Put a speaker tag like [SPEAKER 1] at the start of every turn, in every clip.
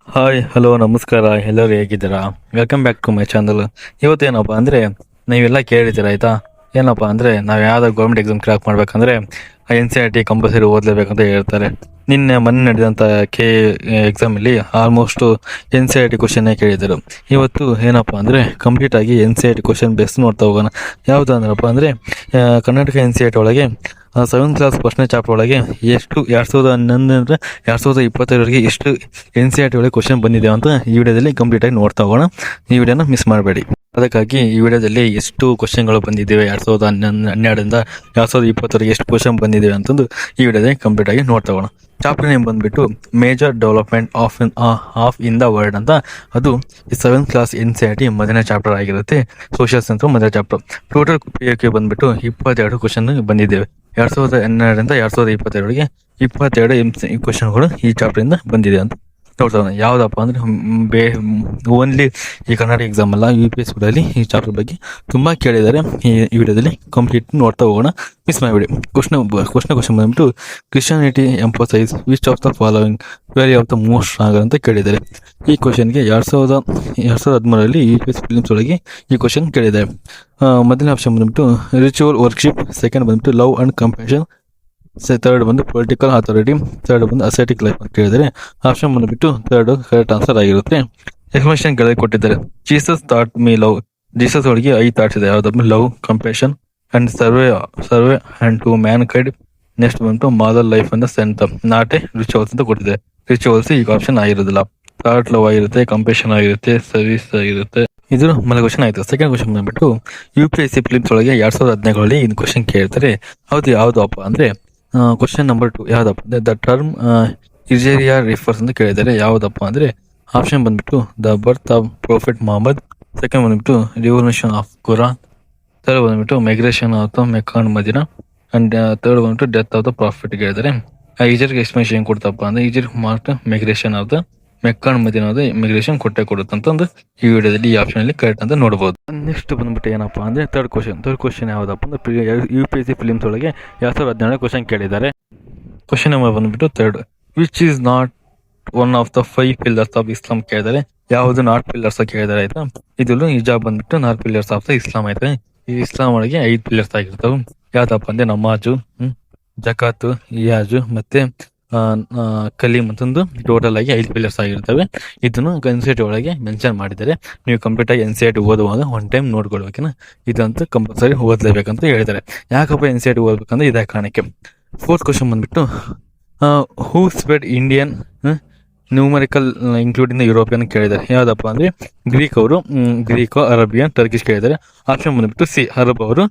[SPEAKER 1] Hi hello ನಮಸ್ಕಾರ. ಎಲ್ಲರೂ ಹೇಗಿದ್ದೀರಾ? Welcome back to my channel. ಇವತ್ತೇನಪ್ಪ ಅಂದರೆ ನೀವೆಲ್ಲ ಕೇಳಿದ್ದೀರ ಆಯಿತಾ. ಏನಪ್ಪ ಅಂದರೆ ನಾವು ಯಾವುದಾದ್ರು ಗೌರ್ಮೆಂಟ್ ಎಕ್ಸಾಮ್ ಕ್ರ್ಯಾಕ್ ಮಾಡಬೇಕಂದ್ರೆ NCERT ಕಂಪಲ್ಸರಿ ಓದಲೇಬೇಕಂತ ಹೇಳ್ತಾರೆ. ಮೊನ್ನೆ ನಡೆದಂಥ ಎಕ್ಸಾಮಲ್ಲಿ ಆಲ್ಮೋಸ್ಟು NCERT ಕ್ವಶನ್ನೇ ಕೇಳಿದರು. ಇವತ್ತು ಏನಪ್ಪ ಅಂದರೆ ಕಂಪ್ಲೀಟಾಗಿ NCERT ಕ್ವಶನ್ ಬೇಸ್ ನೋಡ್ತಾ ಹೋಗೋಣ. ಯಾವುದು ಅಂದ್ರಪ್ಪ ಅಂದರೆ ಕರ್ನಾಟಕ NCERT ಒಳಗೆ 7th ಕ್ಲಾಸ್ ಫಸ್ಟ್ನೇ ಚಾಪ್ಟರ್ ಒಳಗೆ ಎಷ್ಟು 2011 2025ವರೆಗೆ ಎಷ್ಟು NCERT ಒಳಗೆ ಕ್ವಶನ್ ಬಂದಿದೆ ಅಂತ ಈ ವಿಡಿಯೋದಲ್ಲಿ ಕಂಪ್ಲೀಟಾಗಿ ನೋಡ್ತಾ ಹೋಗೋಣ. ಈ ವಿಡಿಯೋನ ಮಿಸ್ ಮಾಡಬೇಡಿ. ಅದಕ್ಕಾಗಿ ಈ ವಿಡಿಯೋದಲ್ಲಿ ಎಷ್ಟು ಕ್ವಶನ್ಗಳು ಬಂದಿದ್ದೇವೆ 2012ರಿಂದ 2020ವರೆಗೆ ಎಷ್ಟು ಕ್ವಶನ್ ಬಂದಿದ್ದೇವೆ ಅಂತಂದು ಈ ವಿಡಿಯೋದಲ್ಲಿ ಕಂಪ್ಲೀಟಾಗಿ ನೋಡ್ತಾ ಹೋಗೋಣ. ಚಾಪ್ಟರ್ ನೇಮ್ ಬಂದುಬಿಟ್ಟು major development of in the world ಅಂತ. ಅದು 7th ಕ್ಲಾಸ್ NCERT ಮೊದಲನೇ ಚಾಪ್ಟರ್ ಆಗಿರುತ್ತೆ. ಸೋಷಿಯಲ್ ಸೈನ್ಸ್ ಮೊದಲನೇ ಚಾಪ್ಟರ್. ಟೋಟಲ್ PQ ಬಂದುಬಿಟ್ಟು 22 ಕ್ವಶನ್ ಬಂದಿದ್ದೇವೆ. 2012ರಿಂದ 2022ವರೆಗೆ 22 ಕ್ವಶನ್ಗಳು ಈ ಚಾಪ್ಟರಿಂದ ಬಂದಿದೆ ಅಂತ ನೋಡ್ತಾ ಹೋಗೋಣ. ಯಾವುದಪ್ಪ ಅಂದರೆ ಓನ್ಲಿ ಈ ಕರ್ನಾಟಕ ಎಕ್ಸಾಮ್ ಅಲ್ಲ, UPSC ಕೂಡ ಈ ಚಾಪ್ಟರ್ ಬಗ್ಗೆ ತುಂಬ ಕೇಳಿದ್ದಾರೆ. ಈ ವಿಡಿಯೋದಲ್ಲಿ ಕಂಪ್ಲೀಟ್ ನೋಡ್ತಾ ಹೋಗೋಣ, ಮಿಸ್ ಮಾಡಿಬಿಡಿ. ಕ್ವಶನ್ ಬಂದ್ಬಿಟ್ಟು Christianity emphasise which of the following very of the most stronger ಅಂತ ಕೇಳಿದ್ದಾರೆ. ಈ ಕ್ವಶನ್ಗೆ 2013ರಲ್ಲಿ UPSC ಫಿಲಿಮ್ಸ್ ಒಳಗೆ ಈ ಕ್ವಶನ್ ಕೇಳಿದ್ದಾರೆ. ಮೊದಲನೇ ಆಪ್ಷನ್ ಬಂದ್ಬಿಟ್ಟು ರಿಚುವಲ್ ವರ್ಕ್ಶಿಪ್, ಸೆಕೆಂಡ್ ಬಂದ್ಬಿಟ್ಟು ಲವ್ ಆ್ಯಂಡ್ ಕಂಪ್ಯಾಷನ್, ಥರ್ಡ್ ಬಂದು ಪೊಲಿಟಿಕಲ್ ಅಥಾರಿಟಿ, ಥರ್ಡ್ ಬಂದು ಅಸೆಟಿಕ್ ಲೈಫ್ ಅಂತ ಕೇಳಿದರೆ ಆಪ್ಷನ್ ಬಂದುಬಿಟ್ಟು ಥರ್ಡ್ ಕರೆಕ್ಟ್ ಆನ್ಸರ್ ಆಗಿರುತ್ತೆ. ಎಕ್ಸ್ಪ್ಲನೇಷನ್ ಕೆಳಗೆ ಕೊಟ್ಟಿದ್ದಾರೆ. Jesus thought me love. Jesus ಒಳಗೆ 5 ಥಾಟ್ಸ್ ಇದೆ. ಯಾವುದಪ್ಪ love, compassion and serve and to mankind. Next ಬಂದು ಮಾದರ್ ಲೈಫ್ ಅಂದ ಸೆಂಟ್ ನಾಟ್ ಎ ರಿಚುವಲ್ಸ್ ಅಂತ ಕೊಟ್ಟಿದೆ. ರಿಚುವಲ್ಸ್ ಈಗ ಆಪ್ಷನ್ ಆಗಿರೋದಿಲ್ಲ. ಥಾಟ್ ಲವ್ ಆಗಿರುತ್ತೆ, ಕಂಪ್ಯಾಷನ್ ಆಗಿರುತ್ತೆ, ಸರ್ವಿಸ್ ಆಗಿರುತ್ತೆ. ಇದು ಮೊದಲ ಕ್ವಶನ್ ಆಯಿತು. ಸೆಕೆಂಡ್ ಕ್ವಶನ್ ಬಂದ್ಬಿಟ್ಟು UPSC ಫಿಲಿಮ್ಸ್ ಒಳಗೆ 2015ರಲ್ಲಿ ಇದು ಕ್ವಶನ್ ಕೇಳ್ತಾರೆ. ಯಾವುದಪ್ಪ ಅಂದರೆ ಕ್ವಶನ್ ನಂಬರ್ 2 ಯಾವುದಪ್ಪ ಅಂದರೆ ದ ಟರ್ಮ್ ಇಜೇರಿಯಾ ರಿಫರ್ಸ್ ಅಂತ ಕೇಳಿದ್ದಾರೆ. ಯಾವುದಪ್ಪ ಅಂದರೆ ಆಪ್ಷನ್ ಬಂದ್ಬಿಟ್ಟು the birth of prophet Mohammed, second ಬಂದ್ಬಿಟ್ಟು ರಿವಲ್ಯೂಷನ್ ಆಫ್ ಕುರಾನ್, ಥರ್ಡ್ ಬಂದ್ಬಿಟ್ಟು migration of the Meccan Medina, and third ಬಂದ್ಬಿಟ್ಟು ಡೆತ್ ಆಫ್ ದ ಪ್ರಾಫಿಟ್ ಕೇಳಿದ್ದಾರೆ. ಈಜರ್ಗೆ ಎಕ್ಸ್ಪ್ಲನೇಷನ್ ಕೊಡ್ತಪ್ಪ ಅಂದರೆ ಈಜರ್ ಮಾರ್ಟ್ ಮೈಗ್ರೇಷನ್ ಆಫ್ ದ ಮೆಕ್ಕಾನ್ ಮದಿನಾದ ಇಮಿಗ್ರೇಷನ್ ಕೊಡುತ್ತಂತಂದು ಈ ವಿಡಿಯೋದಲ್ಲಿ ಈ ಆಪ್ಷನಲ್ಲಿ ಕರೆಕ್ಟ್ ಅಂತ ನೋಡ್ಬೋದು. ನೆಕ್ಸ್ಟ್ ಬಂದ್ಬಿಟ್ಟು ಏನಪ್ಪ ಅಂದರೆ ಥರ್ಡ್ ಕ್ವಶನ್ ಯಾವುದಪ್ಪ ಅಂದರೆ UPSC ಫಿಲಿಮ್ಸ್ ಒಳಗೆ 2017 ಕ್ವಶನ್ ಕೇಳಿದ್ದಾರೆ. ಕ್ವಶನ್ ನಂಬರ್ ಬಂದ್ಬಿಟ್ಟು third which is not one of the 5 pillars of ಇಸ್ಲಾಂ ಕೇಳಿದ್ದಾರೆ. ಯಾವುದು ನಾಟ್ ಪಿಲ್ಲರ್ಸ್ ಕೇಳಿದ್ದಾರೆ ಆಯ್ತಾ. ಇದು ಹಿಜಾಬ್ ಬಂದ್ಬಿಟ್ಟು ನಾಟ್ ಪಿಲ್ಲರ್ಸ್ ಆಫ್ ದ ಇಸ್ಲಾಂ ಆಯ್ತಾ. ಈ ಇಸ್ಲಾಂ ಒಳಗೆ 5 ಪಿಲ್ಲರ್ಸ್ ಆಗಿರ್ತಾವೆ. ಯಾವ್ದಪ್ಪ ಅಂದರೆ ನಮಾಜು, ಜಕಾತು, ಇಯಾಜು ಮತ್ತೆ ಕಲೀಮ್ ಅಂತಂದು ಟೋಟಲ್ ಆಗಿ 5 ಪಿಲ್ಲರ್ಸ್ ಆಗಿರ್ತವೆ. ಇದನ್ನು NCERT ಒಳಗೆ ಮೆನ್ಷನ್ ಮಾಡಿದ್ದಾರೆ. ನೀವು ಕಂಪ್ಲೀಟಾಗಿ NCERT ಓದುವಾಗ ಒನ್ ಟೈಮ್ ನೋಡ್ಕೊಳ್ಬೇಕೇನ. ಇದಂತೂ ಕಂಪಲ್ಸರಿ ಓದಲೇಬೇಕಂತ ಹೇಳಿದ್ದಾರೆ. ಯಾಕಪ್ಪ NCERT ಓದ್ಬೇಕಂದ್ರೆ ಇದೇ ಕಾರಣಕ್ಕೆ. ಫೋರ್ತ್ ಕ್ವಶನ್ ಬಂದ್ಬಿಟ್ಟು who spread Indian numerical including the European ಕೇಳಿದ್ದಾರೆ. ಯಾವುದಪ್ಪ ಅಂದರೆ ಗ್ರೀಕ್ ಅರಬಿಯನ್ ಟರ್ಕಿಶ್ ಕೇಳಿದ್ದಾರೆ. ಆಪ್ಷನ್ ಬಂದ್ಬಿಟ್ಟು ಸಿ ಅರಬ್ ಅವರು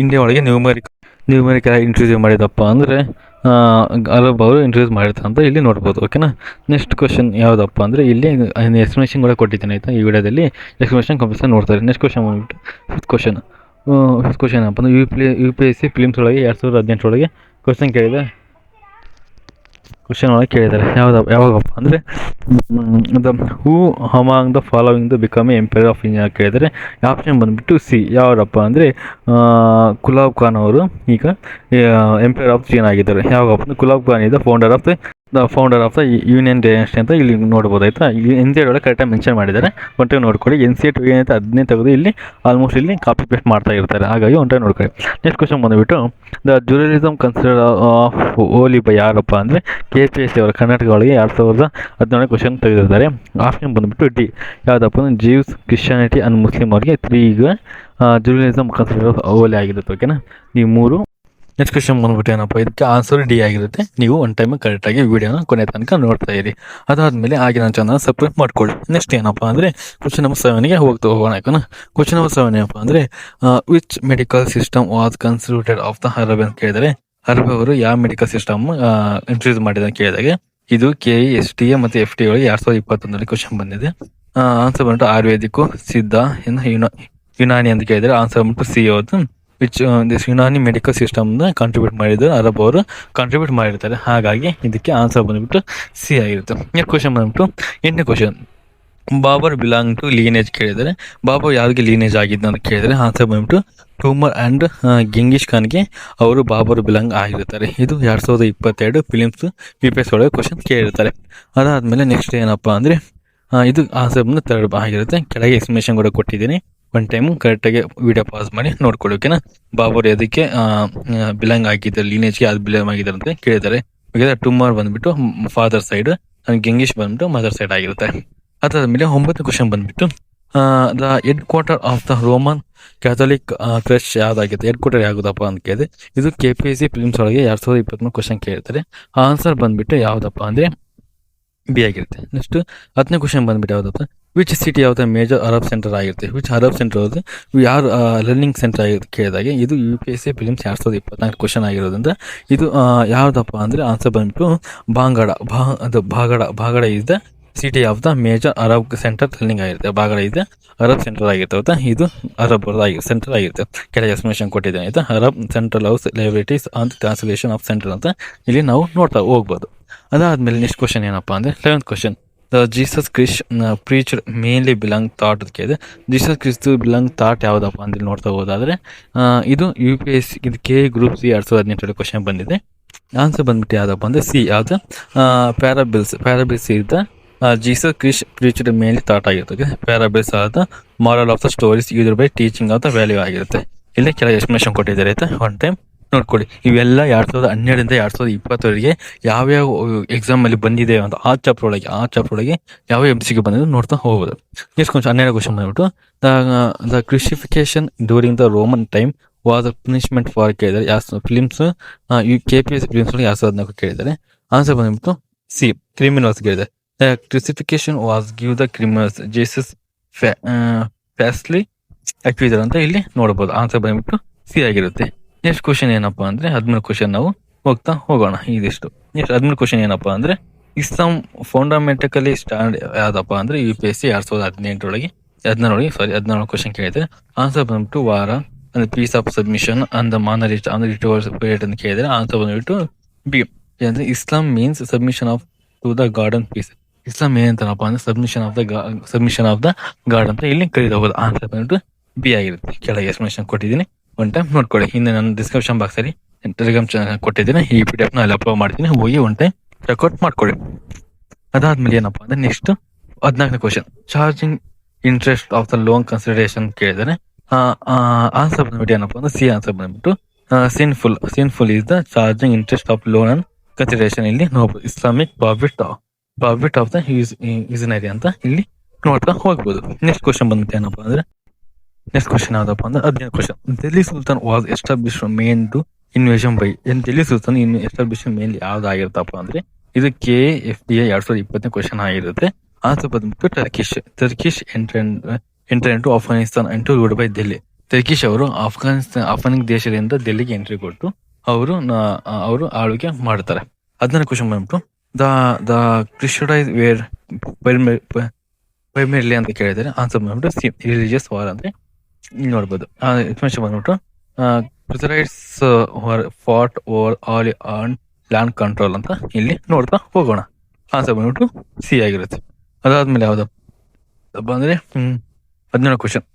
[SPEAKER 1] ಇಂಡಿಯಾ ಒಳಗೆ ನ್ಯೂಮರಿಕಲ್ ಇಂಟ್ರೊಡ್ಯೂಸ್ ಮಾಡಿದಪ್ಪ ಅಂದರೆ ಅರಬ್ ಅವರು ಇಂಟ್ರೊಡ್ಯೂಸ್ ಮಾಡಿರ್ತಾರೆ ಅಂತ ಇಲ್ಲಿ ನೋಡ್ಬೋದು. ಓಕೆನಾ. ನೆಕ್ಸ್ಟ್ ಕ್ವಶನ್ ಯಾವುದಪ್ಪ ಅಂದರೆ ಇಲ್ಲಿ ಎಕ್ಸ್ಪ್ಲನೇಷನ್ ಕೂಡ ಕೊಟ್ಟಿದ್ದೇನೆ ಆಯಿತಾ. ಈ ವಿಡಿಯೋದಲ್ಲಿ ಎಕ್ಸ್ಪ್ಲನೇಷನ್ ಕಂಪಲ್ಸರಿ ನೋಡ್ತಾರೆ. ನೆಕ್ಸ್ಟ್ ಕ್ವಶನ್ ಬಂದ್ಬಿಟ್ಟು ಫಿಫ್ತ್ ಕ್ವಶನ್ ಏನಪ್ಪ ಅಂದರೆ UPSC ಫಿಲಿಮ್ಸ್ ಒಳಗೆ 2018 ಒಳಗೆ ಕ್ವಶನ್ ಕೇಳಿದ್ದಾರೆ. ಯಾವಾಗಪ್ಪ ಅಂದರೆ the who among the following the become empire of India ಕೇಳಿದರೆ. ಆಪ್ಷನ್ ಬಂದುಬಿಟ್ಟು ಸಿ ಯಾವರಪ್ಪ ಅಂದರೆ ಕುಲಾಬ್ ಖಾನ್ ಅವರು ಈಗ ಎಂಪೈರ್ ಆಫ್ ಚೀನಾ ಆಗಿದ್ದಾರೆ. ಯಾವಾಗಪ್ಪ ಅಂದರೆ ಕುಲಾಬ್ ಖಾನ್ ಇದೆ founder of the union dynasty ಅಂತ ಇಲ್ಲಿ ನೋಡ್ಬೋದು ಆಯಿತಾ. NCERT ಒಳಗೆ ಕರೆಕ್ಟಾಗಿ ಮೆನ್ಷನ್ ಮಾಡಿದ್ದಾರೆ. ಒನ್ ಟೈಮ್ ನೋಡ್ಕೊಳ್ಳಿ. NCERT ಏನೈತೆ ಅದನ್ನೇ ತೆಗೆದು ಇಲ್ಲಿ ಆಲ್ಮೋಸ್ಟ್ ಇಲ್ಲಿ ಕಾಪಿ ಪೇಸ್ಟ್ ಮಾಡ್ತಾ ಇರ್ತಾರೆ. ಹಾಗಾಗಿ ಒನ್ ಟೈಮ್ ನೋಡ್ಕೊಳ್ಳಿ. ನೆಕ್ಸ್ಟ್ ಕ್ವಶನ್ ಬಂದುಬಿಟ್ಟು the journalism consider of holy by ಯಾರಪ್ಪ ಅಂದರೆ KPSC ಅವರು ಕರ್ನಾಟಕ ಒಳಗೆ 2017 ಕ್ವಶನ್ ತೆಗೆದಿದ್ದಾರೆ. ಆಪ್ಷನ್ ಬಂದುಬಿಟ್ಟು ಡಿ ಯಾವುದಪ್ಪ ಅಂದರೆ ಜೀವ್ಸ್, ಕ್ರಿಶ್ಚಿಯಾನಿಟಿ ಆ್ಯಂಡ್ ಮುಸ್ಲಿಮ್ ಅವರಿಗೆ 3 ಈಗ ಜೂರಲಿಸಮ್ ಕನ್ಸಿಡರ್ ಆಫ್ ಓಲಿ ಆಗಿರುತ್ತೆ. ಓಕೆನಾ. ಈ 3. ನೆಕ್ಸ್ಟ್ ಕ್ವಶನ್ ಬಂದ್ಬಿಟ್ಟು ಏನಪ್ಪ, ಇದಕ್ಕೆ ಆನ್ಸರ್ ಡಿ ಆಗಿರುತ್ತೆ. ನೀವು ಒನ್ ಟೈಮ್ ಕರೆಕ್ಟಾಗಿ ವಿಡಿಯೋನ ಕೊನೆ ತನಕ ನೋಡ್ತಾ ಇರಿ. ಅದಾದಮೇಲೆ ಆಗಿನ ಚಾನಲ್ ಸಬ್ಸ್ಕ್ರೈಬ್ ಮಾಡ್ಕೊಳ್ಳಿ. ನೆಕ್ಸ್ಟ್ ಏನಪ್ಪ ಅಂದರೆ ಕ್ವಶನ್ ನಂಬರ್ 7ಗೆ ಹೋಗೋಣ ಆಯ್ತಾನ. ಕ್ವಶನ್ ನಂಬರ್ 7 ಏನಪ್ಪ ಅಂದರೆ which medical system was constituted of the Arab ಅಂತ ಕೇಳಿದರೆ. ಅರಬ್ ಅವರು ಯಾವ ಮೆಡಿಕಲ್ ಸಿಸ್ಟಮ್ ಇಂಟ್ರೊಡ್ಯೂಸ್ ಮಾಡಿದ ಅಂತ ಕೇಳಿದಾಗ ಇದು KESTA ಮತ್ತು FTA ಒಳಗೆ 2021ರಲ್ಲಿ ಕ್ವಶನ್ ಬಂದಿದೆ. ಆನ್ಸರ್ ಬಂದ್ಬಿಟ್ಟು ಆಯುರ್ವೇದಿಕ್ಕು, ಸಿದ್ಧ, ಯುನಾನಿ ಅಂತ ಕೇಳಿದರೆ ಆನ್ಸರ್ ಬಂದ್ಬಿಟ್ಟು ಸಿ ಯಾವುದು ವಿಚ್ ದಿಸ್ ಯುನಾನಿ ಮೆಡಿಕಲ್ ಸಿಸ್ಟಮ್ನ ಕಾಂಟ್ರಿಬ್ಯೂಟ್ ಮಾಡಿದ್ದಾರೆ. ಅರಬ್ ಅವರು ಕಾಂಟ್ರಿಬ್ಯೂಟ್ ಮಾಡಿರ್ತಾರೆ. ಹಾಗಾಗಿ ಇದಕ್ಕೆ ಆನ್ಸರ್ ಬಂದುಬಿಟ್ಟು ಸಿ ಆಗಿರುತ್ತೆ. ನೆಕ್ಸ್ಟ್ ಕ್ವಶನ್ ಬಂದ್ಬಿಟ್ಟು 8ನೇ question Babur belong to lineage ಕೇಳಿದರೆ ಬಾಬರ್ ಯಾರಿಗೆ ಲೀನೇಜ್ ಆಗಿದ್ದು ಅಂತ ಕೇಳಿದರೆ ಆನ್ಸರ್ ಬಂದ್ಬಿಟ್ಟು ಟೂಮರ್ ಆ್ಯಂಡ್ ಗೆಂಗಿಶ್ ಖಾನ್ಗೆ ಅವರು ಬಾಬರ್ ಬಿಲಾಂಗ್ ಆಗಿರ್ತಾರೆ. ಇದು 2022 ಫಿಲಿಮ್ಸ್ UPSC ಒಳಗೆ ಕ್ವಶನ್ ಕೇಳಿರ್ತಾರೆ. ಅದಾದಮೇಲೆ ನೆಕ್ಸ್ಟ್ ಏನಪ್ಪ ಅಂದರೆ ಇದು ಆನ್ಸರ್ ಬಂದು ಥರ್ಡ್ ಆಗಿರುತ್ತೆ. ಕೆಳಗೆ ಎಕ್ಸ್ಪ್ಲನೇಷನ್ ಕೂಡ ಕೊಟ್ಟಿದ್ದೀನಿ. ಒನ್ ಟೈಮು ಕರೆಕ್ಟಾಗಿ ವಿಡಿಯೋ ಪಾಸ್ ಮಾಡಿ ನೋಡ್ಕೊಳ್ಳಿ, ಓಕೆನಾ. ಬಾಬರ್ ಅದಕ್ಕೆ ಬಿಲಾಂಗ್ ಆಗಿದ್ದಾರೆ, ಲೀನೇಜ್ಗೆ ಅದು ಬಿಲಾಂಗ್ ಆಗಿದ್ದಾರೆ ಅಂತ ಕೇಳಿದ್ದಾರೆ. ಬೇಕಿದ್ರೆ ಟೂಮರ್ ಬಂದ್ಬಿಟ್ಟು ಫಾದರ್ ಸೈಡ್, ಗೆಂಗಿಶ್ ಬಂದ್ಬಿಟ್ಟು ಮದರ್ ಸೈಡ್ ಆಗಿರುತ್ತೆ. ಅದಾದಮೇಲೆ 9ನೇ ಕ್ವಶನ್ ಬಂದ್ಬಿಟ್ಟು the headquarter of the Roman Catholic church ಯಾವುದಾಗಿದೆ, ಹೆಡ್ ಕ್ವಾರ್ಟರ್ ಯಾವುದಪ್ಪ ಅಂತ ಕೇಳಿದೆ. ಇದು KPSC ಫಿಲಿಮ್ಸ್ ಒಳಗೆ 2023 ಕ್ವಶನ್ ಕೇಳ್ತಾರೆ. ಆನ್ಸರ್ ಬಂದ್ಬಿಟ್ಟು ಯಾವುದಪ್ಪ ಅಂದರೆ ಬಿ ಆಗಿರುತ್ತೆ. ನೆಕ್ಸ್ಟ್ 10ನೇ ಕ್ವಶನ್ ಬಂದ್ಬಿಟ್ಟು ಯಾವುದಪ್ಪ, ವಿಚ್ ಸಿಟಿ ಯಾವ ಮೇಜರ್ ಅರಬ್ ಸೆಂಟರ್ ಆಗಿರುತ್ತೆ, ವಿಚ್ ಅರಬ್ ಸೆಂಟರ್ ಅದು ಯಾರು ಲರ್ನಿಂಗ್ ಸೆಂಟರ್ ಆಗಿರುತ್ತೆ ಕೇಳಿದಾಗೆ ಇದು UPSC ಫಿಲಿಮ್ಸ್ 2024 ಕ್ವಶನ್ ಆಗಿರೋದ್ರಿಂದ ಇದು ಯಾವುದಪ್ಪ ಅಂದರೆ ಆನ್ಸರ್ ಬಂದ್ಬಿಟ್ಟು Baghdad is the city of the major Arab centre learning ಆಗಿರುತ್ತೆ. ಭಾಗಡ ಇದೆ ಅರಬ್ ಸೆಂಟರ್ ಆಗಿರುತ್ತೆ, ಇದು ಅರಬ್ ಸೆಂಟರ್ ಆಗಿರುತ್ತೆ. ಕೆಳಗೆ ಎಕ್ಸ್ಪ್ಲನೇಷನ್ ಕೊಟ್ಟಿದ್ದೇನೆ ಆಯಿತಾ. Arab central house libraries and translation of centre ಅಂತ ಇಲ್ಲಿ ನಾವು ನೋಡ್ತಾ ಹೋಗ್ಬೋದು. ಅದಾದಮೇಲೆ ನೆಕ್ಸ್ಟ್ ಕ್ವಶನ್ ಏನಪ್ಪ ಅಂದರೆ 11th question, the Jesus Christ preached mainly belong thought ಅದಕ್ಕೆ ಇದೆ. ಜೀಸಸ್ ಕ್ರಿಸ್ತು ಬಿಲಾಂಗ್ ಥಾಟ್ ಯಾವುದಪ್ಪ ಅಂತ ನೋಡ್ತಾ ಹೋದಾದರೆ ಇದು UPSC ಇದು K ಗ್ರೂಪ್ C 2018 ಕ್ವಶನ್ ಬಂದಿದೆ. ಆನ್ಸರ್ ಬಂದ್ಬಿಟ್ಟು ಯಾವುದಪ್ಪ ಅಂದರೆ ಸಿ, ಯಾವುದು ಪ್ಯಾರಾಬಿಲ್ಸ್ ಇದ್ದ Jesus Christ preached mainly thought ಆಗಿರುತ್ತೆ. ಪ್ಯಾರಾಬಿಲ್ಸ್ ಆದ moral of the stories used by teaching of the value ಆಗಿರುತ್ತೆ. ಇಲ್ಲಿ ಕೆಳಗೆ ಎಕ್ಸ್ಪ್ಲನೇಷನ್ ಕೊಟ್ಟಿದ್ದಾರೆ ಆಯಿತಾ. ಒನ್ ಟೈಮ್ ನೋಡ್ಕೊಳ್ಳಿ. ಇವೆಲ್ಲ 2012 2020 ಯಾವ್ಯಾವ ಎಕ್ಸಾಮಲ್ಲಿ ಬಂದಿದೆ ಅಂತ ಆ ಚಾಪ್ಟರ್ ಒಳಗೆ ಯಾವ MCQ ಬಂದಿದೆ ನೋಡ್ತಾ ಹೋಗ್ಬೋದು. ನೆಕ್ಸ್ಟ್ ಕ್ವಶನ್ 12ನೇ ಕ್ವಶನ್ ಬಂದ್ಬಿಟ್ಟು the crucifixion during the Roman time was a punishment for ಕೇಳಿದ್ದಾರೆ. ಫಿಲಿಮ್ಸ್ KPSC ಫಿಲಿಮ್ಸ್ ಒಳಗೆ 2014 ಕೇಳಿದ್ದಾರೆ. ಆನ್ಸರ್ ಬಂದ್ಬಿಟ್ಟು ಸಿ, ಕ್ರಿಮಿನಲ್ಸ್ ಕೇಳಿದ್ದಾರೆ. The crucifixion was give the criminals Jesus fastly accuser ಅಂತ ಇಲ್ಲಿ ನೋಡ್ಬೋದು. ಆನ್ಸರ್ ಬಂದ್ಬಿಟ್ಟು ಸಿ ಆಗಿರುತ್ತೆ. ನೆಕ್ಸ್ಟ್ ಕ್ವಶನ್ ಏನಪ್ಪಾ ಅಂದರೆ 13 ಕ್ವಶನ್ ನಾವು ಹೋಗ್ತಾ ಹೋಗೋಣ. ಇದಿಷ್ಟು. ನೆಕ್ಸ್ಟ್ 13 ಕ್ವಶನ್ ಏನಪ್ಪಾ ಅಂದರೆ ಇಸ್ಲಾಂ ಫೌಂಡಮೆಂಟಲಿ ಸ್ಟ್ಯಾಂಡ್ ಯಾವುದಪ್ಪ ಅಂದರೆ UPSC 2017 ಕ್ವಶನ್ ಕೇಳಿದರೆ. ಆನ್ಸರ್ ಬಂದ್ಬಿಟ್ಟು ವಾರ ಅಂದರೆ peace of submission and the mannerist ಅಂದರೆ ರಿಟರ್ವರ್ಸ್ ಪೀರಿಯಡ್ ಅಂತ ಕೇಳಿದರೆ. ಆನ್ಸರ್ ಬಂದ್ಬಿಟ್ಟು ಬಿ, ಅಂದರೆ Islam means submission of to the garden peace. Islam ಏನಂತಾರಪ್ಪ ಅಂದರೆ ಸಬ್ಮಿಷನ್ ಆಫ್ ದ ಗಾರ್ಡ್ ಅಂತ ಇಲ್ಲಿ ಕರೀಬಹುದು. ಆನ್ಸರ್ ಬಂದ್ಬಿಟ್ಟು ಬಿ ಆಗಿರುತ್ತೆ. ಕೆಳಗೆ ಎಕ್ಸ್ಪ್ಲನೇಷನ್ ಕೊಟ್ಟಿದ್ದೀನಿ, ಒನ್ ಟೈಮ್ ನೋಡ್ಕೊಳ್ಳಿ. ಹಿಂದೆ ನಾನು ಡಿಸ್ಕ್ರಿಪ್ಷನ್ ಬಾಕ್ಸಲ್ಲಿ ಟೆಲಿಗ್ರಾಮ್ ಚಾನಲ್ ಕೊಟ್ಟಿದ್ದೀನಿ, ಈ PDF ನ ಅಲ್ಲಿ ಅಪ್ಲೋಡ್ ಮಾಡ್ತೀನಿ, ಹೋಗಿ ಒನ್ ಟೈಮ್ ಚೆಕ್ಔಟ್ ಮಾಡ್ಕೊಳ್ಳಿ. ಅದಾದ್ಮೇಲೆ ಏನಪ್ಪ ಅಂದರೆ ನೆಕ್ಸ್ಟ್ 14ನೇ question, charging interest of the loan consideration ಕೇಳಿದರೆ. ಆನ್ಸರ್ ಬಂದ್ಬಿಟ್ಟು ಏನಪ್ಪ ಅಂದರೆ ಸಿ. ಆನ್ಸರ್ ಬಂದ್ಬಿಟ್ಟು sinful is the charging interest of loan and consideration. ಇಲ್ಲಿ ನೋಡ್ಬೋದು Islamic profit of the usury ಅಂತ ಇಲ್ಲಿ ನೋಡ್ತಾ ಹೋಗ್ಬೋದು. ನೆಕ್ಸ್ಟ್ ಕ್ವಶನ್ ಬಂದ್ಬಿಟ್ಟು ಏನಪ್ಪ ಅಂದರೆ ನೆಕ್ಸ್ಟ್ ಕ್ವಶನ್ ಯಾವುದಪ್ಪ ಅಂದ್ರೆ 15ನೇ question, Delhi sultan was establishment to invasion by. Delhi sultan establishment ಯಾವ್ದಾಗಿರುತ್ತಪ್ಪ ಅಂದ್ರೆ ಇದು KFDA 2020 ಕ್ವಶನ್ ಆಗಿರುತ್ತೆ. ಆನ್ಸರ್ ಬಂದ್ಬಿಟ್ಟು Turkish enter to Afghanistan and ruled by Delhi. Turkish ಅವರು ಅಫ್ಘಾನಿಸ್ತಾನ ದೇಶದಿಂದ ಡೆಲ್ಲಿಗೆ ಎಂಟ್ರಿ ಕೊಟ್ಟು ಅವರು ಆಳ್ವಿಕೆ ಮಾಡ್ತಾರೆ. 15ನೇ ಕ್ವಶನ್ ಬಂದ್ಬಿಟ್ಟು ದ ಕ್ರಿಸ್ಟೈಸ್ ವೇರ್ ಪ್ರೈಮೇರ್ಲಿ ಅಂತ ಕೇಳಿದರೆ. ಆನ್ಸರ್ ಬಂದ್ಬಿಟ್ಟು ಸಿ, ರಿಲಿಜಿಯಸ್ ವಾರ್ ಅಂದ್ರೆ ನೋಡ್ಬೋದು. ಎಕ್ಸ್ಪ್ಲನೇಷನ್ ಬಂದ್ಬಿಟ್ಟು crusaders fought over all on land control ಅಂತ ಇಲ್ಲಿ ನೋಡ್ತಾ ಹೋಗೋಣ. ಆನ್ಸರ್ ಬಂದ್ಬಿಟ್ಟು ಸಿ ಆಗಿರುತ್ತೆ. ಅದಾದ್ಮೇಲೆ ಯಾವ್ದಪ್ಪ ಅಂದ್ರೆ 17ನೇ question,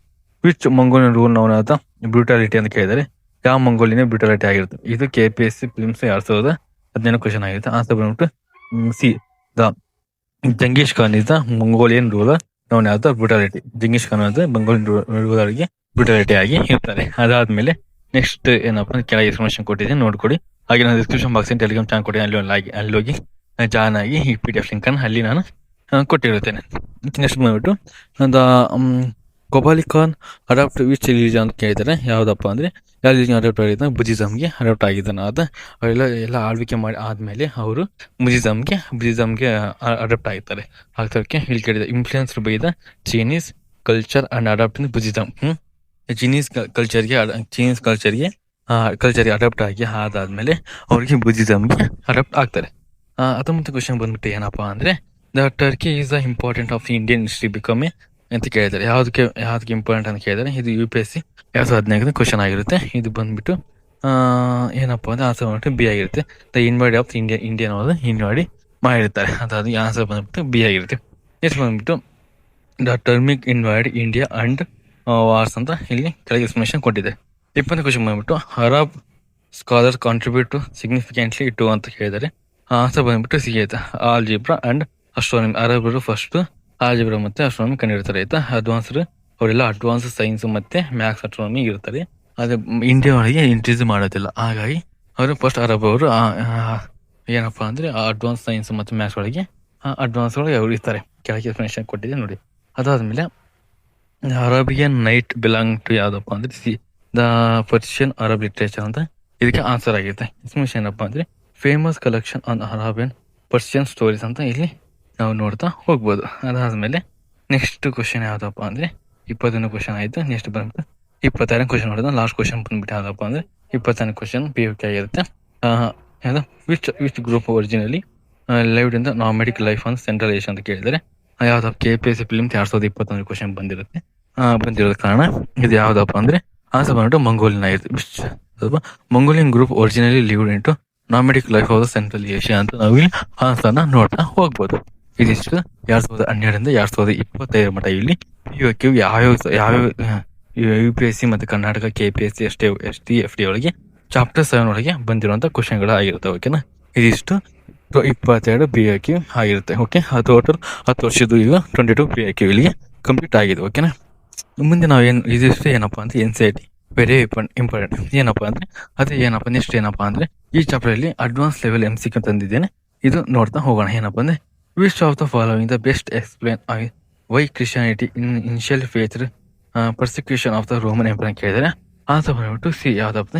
[SPEAKER 1] which Mongolian rule known ಆದ ಬ್ರೂಟಾಲಿಟಿ ಅಂತ ಕೇಳಿದರೆ ಯಾವ ಮಂಗೋಲಿಯನ್ ಬ್ರೂಟಾಲಿಟಿ ಆಗಿರುತ್ತೆ. ಇದು KPSC ಫಿಲಿಮ್ಸ್ 2017 ಕ್ವಶನ್ ಆಗಿರುತ್ತೆ. ಆನ್ಸರ್ ಬಂದ್ಬಿಟ್ಟು C, the Genghis Khan is the Mongolian ruler known ಆದ ಬ್ರೂಟಾಲಿಟಿ. ಜಂಗೀಶ್ ಖಾನ್ ಅಂದ್ರೆ ಮಂಗೋಲಿಯನ್ ರೂಲರ್ಗೆ ಬ್ರೂಟಾಲಿಟಿ ಆಗಿ ಇರ್ತಾರೆ. ಅದಾದ್ಮೇಲೆ ನೆಕ್ಸ್ಟ್ ಏನಪ್ಪ ಕೆಳಗೆ ಎಕ್ಸ್ಪ್ಲನೇಷನ್ ಕೊಟ್ಟಿದ್ದೀನಿ, ನೋಡ್ಕೊಡಿ. ಹಾಗೆ ನಾನು ಡಿಸ್ಕ್ರಿಪ್ಷನ್ ಬಾಕ್ಸ್ ಟೆಲಿಗ್ರಾಮ್ ಚಾನಲ್ ಕೊಟ್ಟಿದ್ದೀನಿ, ಅಲ್ಲಿ ಹೋಗಿ ಜಾಯ್ನ್ ಆಗಿ ಈ PDF ಲಿಂಕ್ ಅನ್ನು ಅಲ್ಲಿ ನಾನು ಕೊಟ್ಟಿರುತ್ತೇನೆ. ನೆಕ್ಸ್ಟ್ ಬಂದ್ಬಿಟ್ಟು the Kublai Khan adopt which religion ಅಂತ ಕೇಳಿದ್ದಾರೆ. ಯಾವುದಪ್ಪ ಅಂದರೆ ಯಾವ ರಿಲಿಜನ್ ಅಡಾಪ್ಟ್ ಆಗಿದ್ದಾನೆ, ಬುದ್ಧಿಸಮ್ಗೆ ಅಡಾಪ್ಟ್ ಆಗಿದ್ದಾನೆ. ಅವರೆಲ್ಲ ಆಳ್ವಿಕೆ ಮಾಡಿ ಆದಮೇಲೆ ಅವರು ಬುದ್ಧಿಸಮ್ಗೆ ಅಡಾಪ್ಟ್ ಆಗ್ತಾರೆ. ಇಲ್ಲಿ ಕೇಳಿದೆ influenced by the Chinese culture and adopt in Buddhism. Chinese ಕಲ್ಚರ್ಗೆ ಅಡಾಪ್ಟ್ ಆಗಿ ಅದಾದ್ಮೇಲೆ ಅವ್ರಿಗೆ ಬುದ್ಧಿಸಮ್ಗೆ ಅಡಾಪ್ಟ್ ಆಗ್ತಾರೆ. 19ನೇ ಕ್ವಶನ್ ಬಂದ್ಬಿಟ್ಟು ಏನಪ್ಪ ಅಂದರೆ the Turkey is the important of Indian history become ಅಂತ ಕೇಳಿದ್ದಾರೆ. ಯಾವುದಕ್ಕೆ ಇಂಪಾರ್ಟೆಂಟ್ ಅಂತ ಕೇಳಿದರೆ ಇದು UPSC 2015 ಕ್ವಶನ್ ಆಗಿರುತ್ತೆ. ಇದು ಬಂದ್ಬಿಟ್ಟು ಏನಪ್ಪ ಅಂದರೆ ಆನ್ಸರ್ ಬಂದ್ಬಿಟ್ಟು ಬಿ ಆಗಿರುತ್ತೆ. ದ ಇನ್ವೈಡ್ ಆಫ್ ಇಂಡಿಯನ್ ಅವರು ಇನ್ವೈಡಿ ಮಾಡಿರ್ತಾರೆ. ಅದಾದ ಆನ್ಸರ್ ಬಂದ್ಬಿಟ್ಟು ಬಿ ಆಗಿರುತ್ತೆ. ನೆಕ್ಸ್ಟ್ ಬಂದ್ಬಿಟ್ಟು the Turkic invade India and wars ಅಂತ ಇಲ್ಲಿ ಕೆಳಗೆ ಎಕ್ಸ್ಪ್ಲನೇಷನ್ ಕೊಟ್ಟಿದೆ. 20ನೇ ಕ್ವಶನ್ ಬಂದ್ಬಿಟ್ಟು Arab scholar contribute to significantly to ಅಂತ ಹೇಳಿದರೆ ಆನ್ಸರ್ ಬಂದ್ಬಿಟ್ಟು ಸಿ ಆಯ್ತಾ. Algebra and astronomy. ಅರಬರು ಫಸ್ಟ್ ಆಲ್ಜಿಬ್ರಾ ಮತ್ತೆ ಅಸ್ಟ್ರಾನಮಿ ಕಂಡಿರ್ತಾರೆ ಆಯ್ತಾ. ಅಡ್ವಾನ್ಸ್ಡ್ ಅವರೆಲ್ಲ ಅಡ್ವಾನ್ಸ್ ಸೈನ್ಸ್ ಮತ್ತೆ ಮ್ಯಾಥ್ಸ್ ಅಸ್ಟ್ರಾನಮಿ ಇರ್ತಾರೆ. ಅದೇ ಇಂಡಿಯಾ ಒಳಗೆ ಇಂಟ್ರಡ್ಯೂಸ್ ಮಾಡೋದಿಲ್ಲ. ಹಾಗಾಗಿ ಅವರು ಫಸ್ಟ್ ಅರಬ್ ಅವರು ಏನಪ್ಪ ಅಂದ್ರೆ ಅಡ್ವಾನ್ಸ್ ಸೈನ್ಸ್ ಮತ್ತು ಮ್ಯಾಥ್ಸ್ ಒಳಗೆ ಅಡ್ವಾನ್ಸ್ ಒಳಗೆ ಅವರು ಇರ್ತಾರೆ. ಕೆಳಗೆ ಎಕ್ಸ್ಪ್ಲನೇಷನ್ ಕೊಟ್ಟಿದೆ ನೋಡಿ. ಅದಾದ್ಮೇಲೆ ಅರೇಬಿಯನ್ ನೈಟ್ ಬಿಲಾಂಗ್ ಟು ಯಾವ್ದಪ್ಪ ಅಂದ್ರೆ C the Persian Arab literature ಅಂತ ಇದಕ್ಕೆ ಆನ್ಸರ್ ಆಗುತ್ತೆ. ಎಕ್ಸ್ಪ್ಲನೇಷನ್ ಏನಪ್ಪ ಅಂದ್ರೆ famous collection on Arabian Persian stories ಅಂತ ಇಲ್ಲಿ ನಾವು ನೋಡ್ತಾ ಹೋಗ್ಬೋದು. ಅದಾದ್ಮೇಲೆ ನೆಕ್ಸ್ಟ್ ಕ್ವಶನ್ ಯಾವ್ದಪ್ಪ ಅಂದ್ರೆ 21ನೇ ಕ್ವಶನ್ ಆಯ್ತು. ನೆಕ್ಸ್ಟ್ ಬಂದ್ಬಿಟ್ಟು 22ನೇ ಕ್ವಶನ್ ನೋಡಿದ. ಲಾಸ್ಟ್ ಕ್ವಶನ್ ಬಂದ್ಬಿಟ್ಟು ಯಾವ್ದಪ್ಪ ಅಂದ್ರೆ 22ನೇ ಕ್ವಶನ್ PUK ಆಗಿರುತ್ತೆ. ಯಾವ್ದು which group originally lived in the nomadic life on Central Asia ಅಂತ ಕೇಳಿದರೆ ಯಾವ್ದು KPSC ಫಿಲ್ಮ್ 2021 ಕ್ವಶನ್ ಬಂದಿರುತ್ತೆ. ಬಂದಿರೋದ ಕಾರಣ ಇದು ಯಾವ್ದಪ್ಪ ಅಂದ್ರೆ ಆನ್ಸರ್ ಬಂದ್ಬಿಟ್ಟು ಮಂಗೋಲಿಯನ್ ಆಗಿರುತ್ತೆ. Mongolian group originally lived into nomadic life of the Central Asia ಅಂತ ನಾವು ಇಲ್ಲಿ ಆನ್ಸರ್ನ ನೋಡ್ತಾ ಹೋಗ್ಬೋದು. ಇದಿಷ್ಟು 2012ರಿಂದ 2025 ಮಟ್ಟ ಇಲ್ಲಿ PUK ಯಾವ್ಯಾವ UPSC ಮತ್ತು ಕರ್ನಾಟಕ KPSC ST FD ಒಳಗೆ ಚಾಪ್ಟರ್ 7 ಒಳಗೆ ಬಂದಿರುವಂತ ಕ್ವಶನ್ಗಳು ಆಗಿರುತ್ತೆ. ಓಕೆನಾ. ಇದಿಷ್ಟು 22 PUK ಆಗಿರುತ್ತೆ. ಓಕೆ. ಟೋಟಲ್ 10 ವರ್ಷದ್ದು ಈಗ 22 PUK ಇಲ್ಲಿಗೆ ಕಂಪ್ಲೀಟ್ ಆಗಿದೆ. ಓಕೆನಾ. ಮುಂದೆ ನಾವು ಇದಿಷ್ಟು ಏನಪ್ಪಾ ಅಂದ್ರೆ NCERT ವೆರಿ ಇಂಪಾರ್ಟೆಂಟ್ ಏನಪ್ಪಾ ಅಂದ್ರೆ ಅದೇ ಏನಪ್ಪಾ ನೆಕ್ಸ್ಟ್ ಏನಪ್ಪಾ ಅಂದ್ರೆ ಈ ಚಾಪ್ಟರ್ ಅಲ್ಲಿ ಅಡ್ವಾನ್ಸ್ ಲೆವೆಲ್ MCQ ತಂದಿದ್ದೇನೆ. ಇದು ನೋಡ್ತಾ ಹೋಗೋಣ. ಏನಪ್ಪಾ ಅಂದ್ರೆ which of the following the best explain why Christianity initial faced persecution of the Roman empire ಅಂತ ಕೇಳಿದರೆ ಆನ್ಸರ್ ಬಂದ್ಬಿಟ್ಟು ಸಿ ಯಾವ್ದಪ್ಪ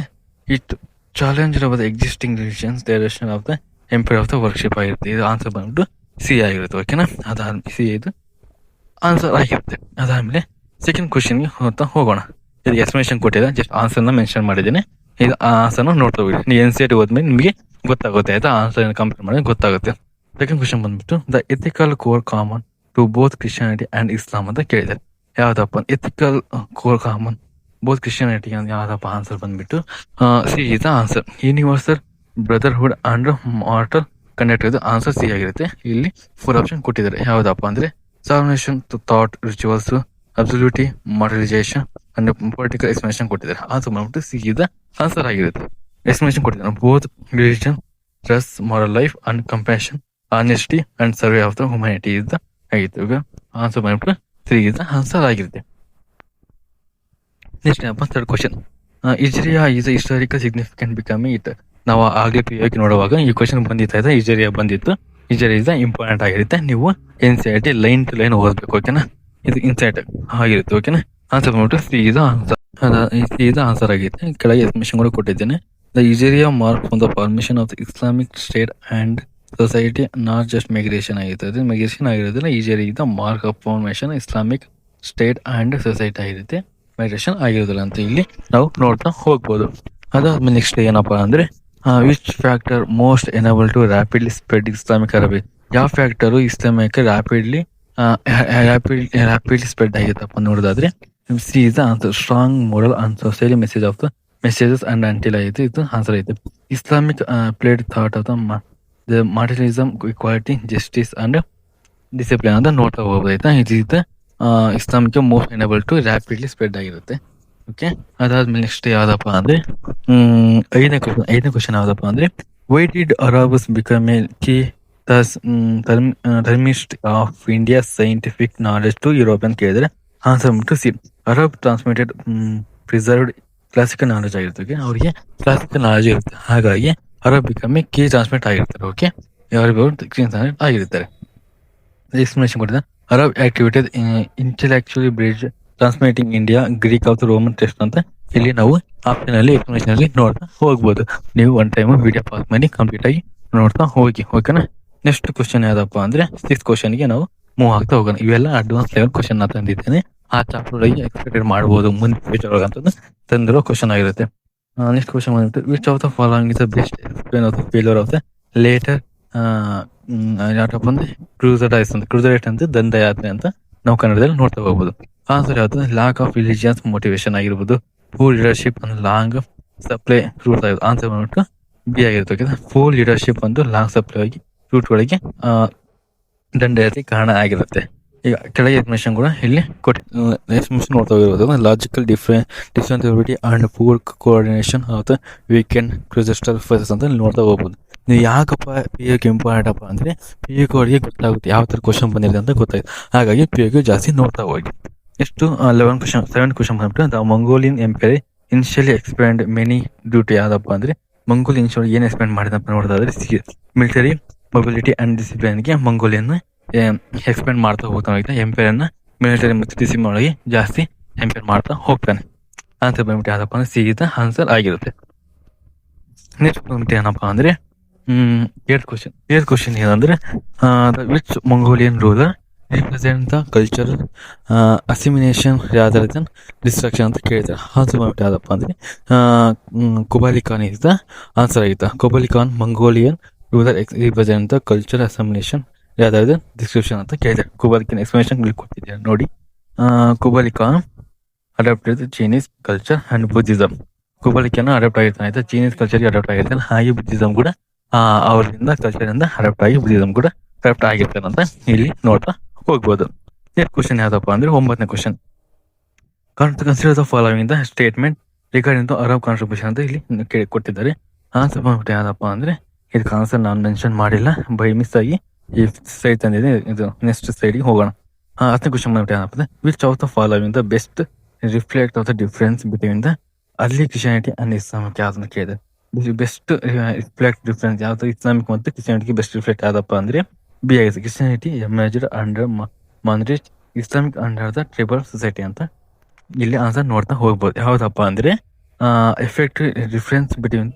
[SPEAKER 1] it challenge of the existing religions direction of the empire of the worship ಆಗಿರುತ್ತೆ. ಇದು answer ಬಂದ್ಬಿಟ್ಟು C ಆಗಿರುತ್ತೆ. ಓಕೆನಾ. ಅದಾದ್ಮೇಲೆ ಸಿ ಇದು ಆನ್ಸರ್ ಆಗಿರುತ್ತೆ. ಅದಾದ್ಮೇಲೆ ಸೆಕೆಂಡ್ ಕ್ವಶನ್ಗೆ ಹೋಗೋಣ. ಇದು ಎಕ್ಸ್ಪ್ಲನೇಷನ್ ಕೊಟ್ಟಿದೆ, ಜಸ್ಟ್ ಆನ್ಸರ್ನ ಮೆನ್ಷನ್ ಮಾಡಿದ್ದೇನೆ. ಇದು ಆನ್ಸರ್ನ ನೋಡ್ತಾ ಹೋಗಿ ನೀವು NCERT ಹೋದ್ಮೇಲೆ ನಿಮಗೆ ಗೊತ್ತಾಗುತ್ತೆ ಆಯ್ತಾ. ಆನ್ಸರ್ ಕಂಪೇರ್ ಮಾಡಿ ಗೊತ್ತಾಗುತ್ತೆ. ಸೆಕೆಂಡ್ ಕ್ವಶನ್ ಬಂದ್ಬಿಟ್ಟು the ethical core common to both Christianity and Islam ಅಂತ ಕೇಳಿದ್ದಾರೆ. ಯಾವ್ದಪ್ಪ ethical core common both Christianity ಅಂತ ಯಾವ್ದಪ್ಪ ಆನ್ಸರ್ ಬಂದ್ಬಿಟ್ಟು C is answer. Universal brotherhood and mortal conduct ಇದು ಆನ್ಸರ್ ಸಿ ಆಗಿರುತ್ತೆ. ಇಲ್ಲಿ 4 ಆಪ್ಷನ್ ಕೊಟ್ಟಿದ್ದಾರೆ. ಯಾವ್ದಪ್ಪ ಅಂದ್ರೆ salvation thought rituals absolute mortalization and political explanation ಕೊಟ್ಟಿದ್ದಾರೆ. ಆನ್ಸರ್ ಬಂದ್ಬಿಟ್ಟು ಸಿ ಇಸ್ ಆನ್ಸರ್ ಆಗಿರುತ್ತೆ. ಎಕ್ಸ್ಪ್ಲನೇಷನ್ ಕೊಟ್ಟಿದ್ದಾರೆ both religion trust moral life and compassion honesty and serve of the humanity is ಆಗಿತ್ತು. ಈಗ ಆನ್ಸರ್ ಬಂದ್ಬಿಟ್ಟು ತ್ರೀ ಇಸ್ ಆನ್ಸರ್ ಆಗಿರುತ್ತೆ. Next ಏನಪ್ಪ third question Hijra is historical significant becoming it. ನಾವು ಆಗ್ಲೇ PUK ನೋಡುವಾಗ ಈ ಕ್ವಶನ್ ಬಂದಿತ್ತು. ಇಜ್ರಿಯಾ ಬಂದಿತ್ತು. ಇಜ್ರಿಯಾ ಇಸ್ ಇಂಪಾರ್ಟೆಂಟ್ ಆಗಿರುತ್ತೆ. ನೀವು NCERT ಲೈನ್ ಟು ಲೈನ್ ಓದಬೇಕು. ಓಕೆನಾ. ಇದು ಇನ್ಸೈಟ್ ಆಗಿರುತ್ತೆ. ಓಕೆನಾ. ಆನ್ಸರ್ ಬಂದ್ಬಿಟ್ಟು C is answer. C is answer ಆಗಿರುತ್ತೆ. ಕೆಳಗೆ ಎಕ್ಸ್ಪ್ಲನೇಷನ್ ಕೂಡ ಕೊಟ್ಟಿದ್ದೇನೆ. The Hijra mark from the formation of the Islamic state and society not just migration ಆಗಿರುತ್ತೆ. ಮೈಗ್ರೇಷನ್ ಆಗಿರೋದಿಲ್ಲ. Hijra is the mark of formation Islamic state and society ಆಗಿರುತ್ತೆ. Migration ಆಗಿರೋದಿಲ್ಲ ಅಂತ ಇಲ್ಲಿ ನಾವು ನೋಡ್ತಾ ಹೋಗ್ಬೋದು. ಅದಾದ್ಮೇಲೆ ನೆಕ್ಸ್ಟ್ ಏನಪ್ಪಾ ಅಂದ್ರೆ which factor most enable to rapidly spread Islamic Arabia. ಯಾವ ಫ್ಯಾಕ್ಟರು ಇಸ್ಲಾಮಿಕ್ ರ್ಯಾಪಿಡ್ಲಿ ಸ್ಪ್ರೆಡ್ ಆಗಿತ್ತಪ್ಪ ನೋಡೋದಾದ್ರೆ C is answer. Strong moral and socially message of the messages and until ಆಯಿತು. ಇದು ಆನ್ಸರ್ ಐತೆ. Islamic played thought of the moralism equality justice and discipline ಅಂತ ನೋಡ್ತಾ ಹೋಗ್ಬೋದಾಯ್ತಾ. ಇದು Islamic most enable to rapidly spread ಆಗಿರುತ್ತೆ. ಓಕೆ. ಅದಾದ್ಮೇಲೆ next ಯಾವ್ದಪ್ಪ ಅಂದ್ರೆ ಐದನೇ ಕ್ವಶನ್ ಯಾವ್ದಪ್ಪ ಅಂದ್ರೆ why did Arabs become a key ಟರ್ಮಿಸ್ಟ್ of India scientific knowledge to Europe ಅಂತ ಕೇಳಿದ್ರೆ ಆನ್ಸರ್ ಬಂದ್ಬಿಟ್ಟು C. Arab transmitted preserved classical knowledge ಆಗಿರುತ್ತೆ. ಅವರಿಗೆ ಕ್ಲಾಸಿಕಲ್ ನಾಲೆಜ್ ಇರುತ್ತೆ. ಹಾಗಾಗಿ Arab become a key transmit ಆಗಿರ್ತಾರೆ. ಓಕೆ. ಯಾರು ಆಗಿರ್ತಾರೆ. ಎಕ್ಸ್ಪ್ಲನೇಷನ್ ಕೊಟ್ಟಿದೆ Arab activities intellectually bridge transmitting India Greek of the Roman test ಅಂತ ಇಲ್ಲಿ ನಾವು ಆಪ್ಷನ್ ಅಲ್ಲಿ ಎಕ್ಸ್ಪ್ಲನೇಷನ್ ಅಲ್ಲಿ ನೋಡ್ತಾ ಹೋಗ್ಬೋದು. ನೀವು ಒನ್ ಟೈಮ್ ವಿಡಿಯೋ ಪಾಸ್ ಮಾಡಿ ಕಂಪ್ಲೀಟ್ ಆಗಿ ನೋಡ್ತಾ ಹೋಗಿ. ಓಕೆನಾ. ನೆಕ್ಸ್ಟ್ ಕ್ವಶನ್ ಯಾವ್ದಪ್ಪ ಅಂದ್ರೆ 6th ಕ್ವಶನ್ಗೆ ನಾವು ಮೂವ್ ಆಗ್ತಾ ಹೋಗೋಣ. ಇವೆಲ್ಲ ಅಡ್ವಾನ್ಸ್ ಲೆವೆಲ್ ಕ್ವಶನ್ ನಾ ತಂದಿದ್ದೇನೆ. ಆ ಚಾಪ್ಟರ್ ಒಳಗೆ ಎಕ್ಸ್ಪೆಕ್ಟೆಡ್ ಮಾಡ್ಬೋದು ಮುಂದೆ ಫ್ಯೂಚರ್ ಒಳಗೆ ಅಂತಂದು ತಂದಿರೋ ಕ್ವಶನ್ ಆಗಿರುತ್ತೆ. ನೆಕ್ಸ್ಟ್ ಕ್ವಶನ್ ಬಂದ್ಬಿಟ್ಟು which of the following is the best explain of the failure of the later ಯಾವ್ದಪ್ಪ ಅಂದ್ರೆ ಕ್ರೂಸೈಡ್ ಅಂತ ದಂಡಯಾತ್ರೆ ಅಂತ ನಾವು ಕನ್ನಡದಲ್ಲಿ ನೋಡ್ತಾ ಹೋಗ್ಬೋದು. ಆನ್ಸರ್ ಯಾವ್ದು ಲ್ಯಾಕ್ ಆಫ್ ರಿಲಿಜಿಯನ್ಸ್ ಮೋಟಿವೇಶನ್ ಆಗಿರ್ಬೋದು. Poor leadership and long supply route ಆಗಿರೋದು. ಆನ್ಸರ್ ಬಂದ್ಬಿಟ್ಟು ಬಿ ಆಗಿರುತ್ತೆ. ಪೂರ್ ಲೀಡರ್ಶಿಪ್ ಒಂದು ಲಾಂಗ್ ಸಪ್ಲೈ ಆಗಿ ರೂಟ್ಗಳಿಗೆ ದಂಡಯಾತ್ರೆ ಕಾರಣ ಆಗಿರುತ್ತೆ. ಈಗ ಕೆಳಗೆ ಎಕ್ಸ್ಪ್ಲನೇಷನ್ ಕೂಡ ಇಲ್ಲಿ ಎಕ್ಸ್ಪ್ಲನೇಷನ್ ನೋಡ್ತಾ ಹೋಗಿರೋದು logical differentiability and poor coordination of the weekend crystal phases ಅಂತ ಇಲ್ಲಿ ನೋಡ್ತಾ ಹೋಗ್ಬೋದು. ನೀವು ಯಾಕಪ್ಪ ಪಿ ಯು ಇಂಪಾರ್ಟೆಂಟ್ ಅಪ್ಪ ಅಂದರೆ ಪಿ ಯು ಅವರಿಗೆ ಗೊತ್ತಾಗುತ್ತೆ ಯಾವ ಥರ ಕ್ವಶನ್ ಬಂದಿದೆ ಅಂತ ಗೊತ್ತಾಗುತ್ತೆ. ಹಾಗಾಗಿ ಪಿ ಯು ಜಾಸ್ತಿ ನೋಡ್ತಾ ಹೋಗಿ. ಎಷ್ಟು 7 ಕ್ವಶನ್ ಬಂದ್ಬಿಟ್ಟು the Mongolian empire initially expand many duty ಯಾವ್ದಪ್ಪ ಅಂದರೆ ಮಂಗೋಲ್ ಇನಿಷಿಯಲ್ ಏನು ಎಕ್ಸ್ಪ್ಯಾಂಡ್ ಮಾಡಿದಪ್ಪ ನೋಡೋದಾದ್ರೆ ಮಿಲಿಟರಿ ಮೊಬಿಲಿಟಿ ಆ್ಯಂಡ್ ಡಿಸಿಪ್ಲಿನ್ಗೆ ಮಂಗೋಲಿಯನ್ ಎಕ್ಸ್ಪ್ಯಾಂಡ್ ಮಾಡ್ತಾ ಹೋಗ್ತಾನೆ. ಎಂಪೈರನ್ನು ಮಿಲಿಟರಿ ಮತ್ತು ಡಿಸಿಪ್ಲಿನ್ ಒಳಗೆ ಜಾಸ್ತಿ ಎಂಪೈರ್ ಮಾಡ್ತಾ ಹೋಗ್ತಾನೆ. ಆನ್ಸರ್ ಬಂದ್ಬಿಟ್ಟು ಯಾವ್ದಪ್ಪ ಅಂದರೆ ಸಿ ಇಸ್ ದ ಆನ್ಸರ್ ಆಗಿರುತ್ತೆ. ನೆಕ್ಸ್ಟ್ ಬಂದ್ಬಿಟ್ಟು ಏನಪ್ಪ ಅಂದರೆ ಏಟ್ ಕ್ವಶನ್ ಏನಂದ್ರೆ which Mongolian ruler represent the culture assimilation rather than destruction ಅಂತ ಕೇಳ್ತಾರೆ. ಆನ್ಸರ್ ಬಂದ್ಬಿಟ್ಟು ಯಾವ್ದಪ್ಪ ಅಂದರೆ Kublai Khan is the answer ಆಗಿತ್ತು. Kublai Khan Mongolian ruler represent the culture assimilation rather than description ಅಂತ ಕೇಳಿದ್ದಾರೆ. ಕುಬಾಲಿ ಖಾನ್ ಎಕ್ಸ್ಪ್ಲನೇಷನ್ ಕೊಟ್ಟಿದ್ದಾರೆ ನೋಡಿ. Kublai Khan adopted Chinese culture and Buddhism. Kublai Khan adopt ಆಗಿರ್ತಾನೆ ಆಯ್ತಾ, ಚೈನೀಸ್ ಕಲ್ಚರ್ಗೆ ಅಡಾಪ್ಟ್ ಆಗಿರ್ತಾನೆ. ಹಾಗೆ ಬುದ್ಧಿಸಮ್ ಕೂಡ ಅವರಿಂದ ಕಲ್ಚರಿಂದ ಅಡಾಪ್ಟ್ ಆಗಿ ಬುದ್ಧಿಸಮ್ ಕೂಡ ಅಡಾಪ್ಟ್ ಆಗಿರ್ತಾನೆ ಅಂತ ಇಲ್ಲಿ ನೋಡ್ತಾ ಹೋಗ್ಬೋದು. ನೆಕ್ಸ್ಟ್ ಕ್ವಶನ್ ಯಾವ್ದಪ್ಪ ಅಂದ್ರೆ 9ನೇ question. Consider the following the statement regarding the Arab contribution ಅಂತ ಇಲ್ಲಿ ಕೊಟ್ಟಿದ್ದಾರೆ. ಆನ್ಸರ್ ಬಂದ್ಬಿಟ್ಟು ಯಾವ್ದಪ್ಪ ಅಂದ್ರೆ ಇದಕ್ಕೆ ಆನ್ಸರ್ ನಾನು ಮೆನ್ಷನ್ ಮಾಡಿಲ್ಲ, ಬೈ ಮಿಸ್ ಆಗಿ ಈ ಸೈಡ್ ತಂದಿದೆ. ಇದು ನೆಕ್ಸ್ಟ್ ಸೈಡ್ಗೆ ಹೋಗೋಣ. 10ನೇ ಕ್ವಶನ್ ಬಂದ್ಬಿಟ್ಟು ಏನಪ್ಪ ಅಂದ್ರೆ which of the following the best reflect of the difference between the early Christianity and Islamic ಯಾವ್ದನ್ನ ಕೇಳಿದೆ. ಬೆಸ್ಟ್ ರಿಫ್ಲೆಕ್ಟ್ ಡಿಫರೆನ್ಸ್ ಯಾವ್ದು ಇಸ್ಲಾಮಿಕ್ ಮತ್ತು ಕ್ರಿಶ್ಚಿಯಾನಿಟಿಗೆ ಬೆಸ್ಟ್ ರಿಫ್ಲೆಕ್ಟ್ ಯಾವ್ದಪ್ಪ ಅಂದ್ರೆ ಬಿ ಆಗಿದೆ. ಕ್ರಿಶ್ಚಿಯಾನಿಟಿ ಎಮರ್ಜ್ಡ್ ಅಂಡರ್ ಮಾನ್ರಿಚ್, Islamic under the tribal society ಅಂತ ಇಲ್ಲಿ ಆನ್ಸರ್ ನೋಡ್ತಾ ಹೋಗ್ಬೋದು. ಯಾವ್ದಪ್ಪ ಅಂದ್ರೆ effect difference between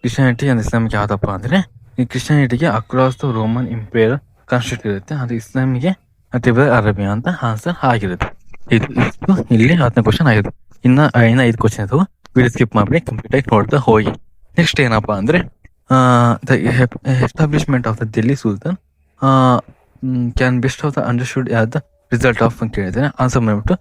[SPEAKER 1] Christianity and Islamic ಯಾವ್ದಪ್ಪ ಅಂದ್ರೆ ಈ ಕ್ರಿಶ್ಚಿಯಾನಿಟಿಗೆ across the Roman empire constitute ಇರುತ್ತೆ, ಅದು ಇಸ್ಲಾಮಿಗೆ ಟ್ರೈಬಲ್ ಅರೇಬಿಯಾ ಅಂತ ಆನ್ಸರ್ ಆಗಿರುತ್ತೆ. ಇದು ಇಲ್ಲಿ 10ನೇ ಕ್ವಶನ್ ಆಗಿದೆ. ಇನ್ನ 5 ಕ್ವಶನ್ ಇದಾವೆ, ವಿಡಿಯೋ ಸ್ಕಿಪ್ ಮಾಡಿ ಕಂಪ್ಲೀಟ್ ಆಗಿ ನೋಡ್ತಾ ಹೋಗಿ. ನೆಕ್ಸ್ಟ್ ಏನಪ್ಪಾ ಅಂದ್ರೆ the establishment of the Delhi Sultan can best of the understood as the result of ಅಂತ ಕೇಳಿದ್ದಾರೆ. ಆನ್ಸರ್ ಬಂದ್ಬಿಟ್ಟು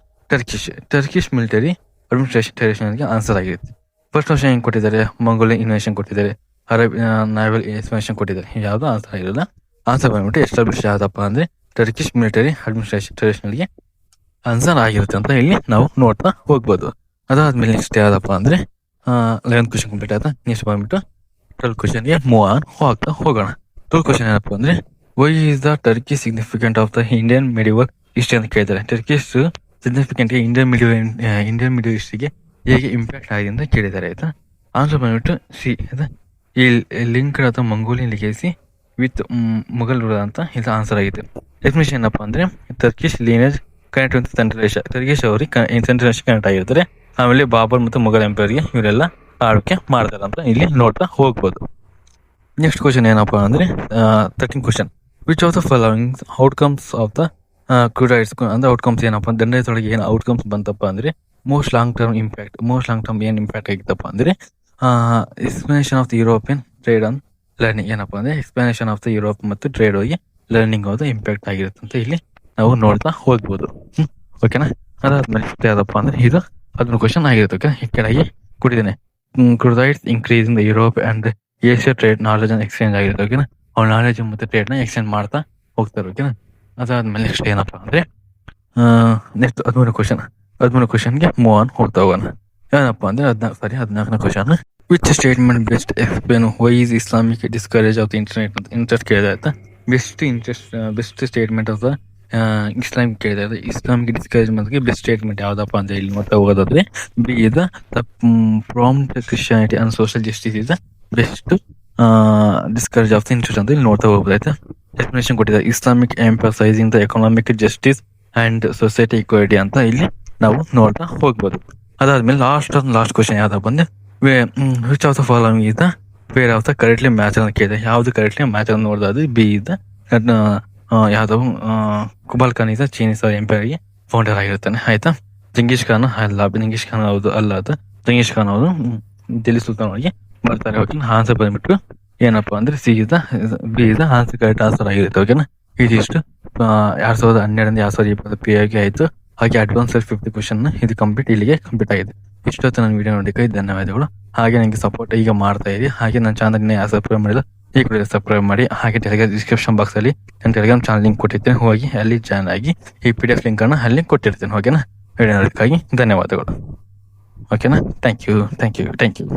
[SPEAKER 1] ಟರ್ಕಿಶ್ ಮಿಲಿಟರಿ ಅಡ್ಮಿನಿಸ್ಟ್ರೇಷನ್ಗೆ ಆನ್ಸರ್ ಆಗಿರುತ್ತೆ. ಫಸ್ಟ್ ಕ್ವಶನ್ ಏನು ಕೊಟ್ಟಿದ್ದಾರೆ, ಮಂಗೋಲಿಯನ್ ಇನ್ವೇಷನ್ ಕೊಟ್ಟಿದ್ದಾರೆ, ಅರಬ್ ನಾವಲ್ ಎಕ್ಸ್ಪ್ಲನೇಷನ್ ಕೊಟ್ಟಿದ್ದಾರೆ. ಯಾವುದು ಆನ್ಸರ್ ಆಗಿರಲ್ಲ. ಆನ್ಸರ್ ಬಂದ್ಬಿಟ್ಟು ಎಸ್ಟಾಬ್ಲಿಷ್ ಯಾವ್ದಪ್ಪ ಅಂದ್ರೆ ಟರ್ಕಿಶ್ ಮಿಲಿಟರಿ ಅಡ್ಮಿನಿಸ್ಟ್ರೇಷನ್ಗೆ ಆನ್ಸರ್ ಆಗಿರುತ್ತೆ ಅಂತ ಇಲ್ಲಿ ನಾವು ನೋಡ್ತಾ ಹೋಗ್ಬೋದು. ಅದಾದ್ಮೇಲೆ ನೆಕ್ಸ್ಟ್ ಯಾವ್ದಪ್ಪ ಅಂದ್ರೆ 11th ಕ್ವಶನ್ ಕಂಪ್ಲೀಟ್ ಆಯ್ತಾ. ನೆಕ್ಸ್ಟ್ ಬಂದ್ಬಿಟ್ಟು 12th ಕ್ವಶನ್ಗೆ ಮೂವ್ ಆನ್ ಹೋಗ್ತಾ ಹೋಗೋಣ. 12th ಕ್ವಶನ್ ಏನಪ್ಪ ಅಂದ್ರೆ why is the Turkey significant of the Indian medieval history ಅಂತ ಕೇಳಿದ್ದಾರೆ. ಟರ್ಕಿಶ್ ಸಿಗ್ನಿಫಿಕೆಂಟ್ ಇಂಡಿಯನ್ ಮಿಡಿವಲ್ ಹಿಸ್ಟ್ರಿಗೆ ಹೇಗೆ ಇಂಪ್ಯಾಕ್ಟ್ ಆಗಿದೆ ಅಂತ ಕೇಳಿದ್ದಾರೆ ಆಯ್ತಾ. ಆನ್ಸರ್ ಬಂದ್ಬಿಟ್ಟು ಸಿ ಈ ಲಿಂಕ್ ಅಥವಾ ಮಂಗೋಲಿಯನ್ ಲಿಗೇಸಿ ವಿತ್ ಮುಘಲ್ ರೂಲರ್ ಅಂತ ಇದು ಆನ್ಸರ್ ಆಗಿದೆ. ಎಕ್ಸ್ಪ್ಲನೇಷನ್ ಏನಪ್ಪ ಅಂದ್ರೆ Turkish lineage connect with central Asia, Turkish ಅವರಿಗೆ ಸೆಂಟ್ರಲ್ ಏಷ್ಯಾ ಕನೆಕ್ಟ್ ಆಗಿರ್ತಾರೆ. ಆಮೇಲೆ ಬಾಬರ್ ಮತ್ತು ಮುಘಲ್ ಎಂಪೈರ್ಗೆ ಇವರೆಲ್ಲ ಆಳ್ವಿಕೆ ಮಾಡ್ತಾರೆ ಅಂತ ಇಲ್ಲಿ ನೋಡ್ತಾ ಹೋಗ್ಬೋದು. ನೆಕ್ಸ್ಟ್ ಕ್ವಶನ್ ಏನಪ್ಪಾ ಅಂದ್ರೆ 13th question which of the following outcomes of the crusades ಅಂದ್ರೆ ಔಟ್ಕಮ್ಸ್ ಏನಪ್ಪ ದಂಡಯದೊಳಗೆ ಏನು ಔಟ್ಕಮ್ಸ್ ಬಂತಪ್ಪ ಅಂದ್ರೆ ಮೋಸ್ಟ್ ಲಾಂಗ್ ಟರ್ಮ್ ಏನು ಇಂಪ್ಯಾಕ್ಟ್ ಆಗಿತ್ತಪ್ಪ ಅಂದ್ರೆ explanation of the European trade and learning. ಏನಪ್ಪ ಅಂದ್ರೆ ಎಕ್ಸ್ಪ್ಲನೇಷನ್ ಆಫ್ ದ ಯುರೋಪ್ ಮತ್ತು ಟ್ರೇಡ್ ಹೋಗಿ ಲರ್ನಿಂಗ್ ಆಫ್ ದ ಇಂಪ್ಯಾಕ್ಟ್ ಆಗಿರುತ್ತೆ ಅಂತ ಇಲ್ಲಿ ನಾವು ನೋಡ್ತಾ ಹೋಗ್ಬೋದು. ಓಕೆನಾ. ಅದಾದ್ಮೇಲೆ ಯಾವ್ದಪ್ಪ ಅಂದ್ರೆ ಇದು 13 ಕ್ವಶನ್ ಆಗಿರುತ್ತೆ. ಓಕೆ, ಈ ಕೆಳಗೆ ಕೊಟ್ಟಿದ್ದೇನೆ. Crusades increase in the Europe and Asia trade knowledge and exchange ಆಗಿರುತ್ತೆ. ಓಕೆನಾ, ಅವ್ರ ನಾಲೆಜ್ ಮತ್ತು ಟ್ರೇಡ್ನ ಎಕ್ಸ್ಚೇಂಜ್ ಮಾಡ್ತಾ ಹೋಗ್ತಾರೆ. ಓಕೆನಾ. ಅದಾದ್ಮೇಲೆ ನೆಕ್ಸ್ಟ್ ಏನಪ್ಪ ಅಂದ್ರೆ ನೆಕ್ಸ್ಟ್ 13 ಕ್ವಶನ್ಗೆ ಮೂವ್ ಆನ್ ಹೋಗ್ತಾ ಹೋಗೋಣ. ಏನಪ್ಪ ಅಂದ್ರೆ 14ನೇ question which statement best explain why is Islamic discourage of the interest ಕೇಳಿದೆ ಆಯ್ತಾ. Best statement of the Islamic ಕೇಳಿದೆ. ಇಸ್ಲಾಮಿಕ್ ಡಿಸ್ಕರೇಜ್ಮೆಂಟ್ಗೆ ಬೆಸ್ಟ್ ಸ್ಟೇಟ್ಮೆಂಟ್ ಯಾವ್ದಪ್ಪ ಅಂತ ಇಲ್ಲಿ ನೋಡ್ತಾ ಹೋಗೋದಾದ್ರೆ B is the prompt Christianity and social justice is the best discourage of the interest ಅಂತ ಇಲ್ಲಿ ನೋಡ್ತಾ ಹೋಗ್ಬೋದು ಆಯ್ತಾ. ಎಕ್ಸ್ಪ್ಲನೇಷನ್ ಕೊಟ್ಟಿದ್ದಾರೆ Islamic emphasizing the economic justice and society equality ಅಂತ ಇಲ್ಲಿ ನಾವು ನೋಡ್ತಾ ಹೋಗ್ಬೋದು. ಅದಾದ್ಮೇಲೆ ಲಾಸ್ಟ್ ಕ್ವಶನ್ ಯಾವ್ದಪ್ಪ ಅಂದ್ರೆ which of the following is the pair of the correctly match ಅಂತ ಕೇಳಿದೆ. ಯಾವ್ದು ಕರೆಕ್ಟ್ಲಿ ಮ್ಯಾಚ್ ಅಂತ ನೋಡಿದ್ರೆ ಬಿ ಇಸ್ ದ ಯಾವ್ದು Kublai Khan is the Chinese ಎಂಪೈರ್ಗೆ ಫೌಂಡರ್ ಆಗಿರ್ತಾನೆ ಆಯ್ತಾ. ಜಂಗೀಸ್ ಖಾನ್ ಹೌದು ಅಲ್ಲ ಅದು ಜಂಗೀಸ್ ಖಾನ್ ಅವರು ದಿಲ್ಲಿ ಸುಲ್ತಾನ್ ಅವರಿಗೆ ಬರ್ತಾರೆ. ಓಕೆ, ಆನ್ಸರ್ ಬಂದ್ಬಿಟ್ಟು ಏನಪ್ಪಾ ಅಂದ್ರೆ C is the B is the answer correct answer ಆಗಿರುತ್ತೆ. ಓಕೆನಾ. ಇದಿಷ್ಟು 2012 2020 ಪಿ ಆಗಿ ಆಯ್ತು. ಹಾಗೆ ಅಡ್ವಾನ್ಸ್ 50 ಕ್ವಶನ್ ಇದು ಇಲ್ಲಿಗೆ ಕಂಪ್ಲೀಟ್ ಆಗಿದೆ. ಇಷ್ಟೊತ್ತು ನನ್ನ ವಿಡಿಯೋ ನೋಡೋದಕ್ಕೆ ಧನ್ಯವಾದಗಳು. ಹಾಗೆ ನನಗೆ ಸಪೋರ್ಟ್ ಈಗ ಮಾಡ್ತಾ ಇರಿ. ಹಾಗೆ ನನ್ನ ಚಾನಲ್ನ ಯಾರು ಸಬ್ಸ್ಕ್ರೈಬ್ ಮಾಡಿಲ್ಲ ಈ ಕೂಡ ಸಬ್ಸ್ಕ್ರೈಬ್ ಮಾಡಿ. ಹಾಗೆ ಟೆಲಿಗ್ರಾಮ್ ಡಿಸ್ಕ್ರಿಪ್ಷನ್ ಬಾಕ್ಸಲ್ಲಿ ನನ್ನ ಟೆಲಿಗ್ರಾಮ್ ಚಾನಲ್ ಲಿಂಕ್ ಕೊಟ್ಟಿರ್ತೇನೆ, ಹೋಗಿ ಅಲ್ಲಿ ಜಾಯ್ನ್ ಆಗಿ ಈ PDF ಲಿಂಕನ್ನು ಅಲ್ಲಿ ಕೊಟ್ಟಿರ್ತೇನೆ. ಓಕೆನಾ? ವಿಡಿಯೋ ನೋಡೋದಕ್ಕಾಗಿ ಧನ್ಯವಾದಗಳು. ಓಕೆನಾ? Thank you.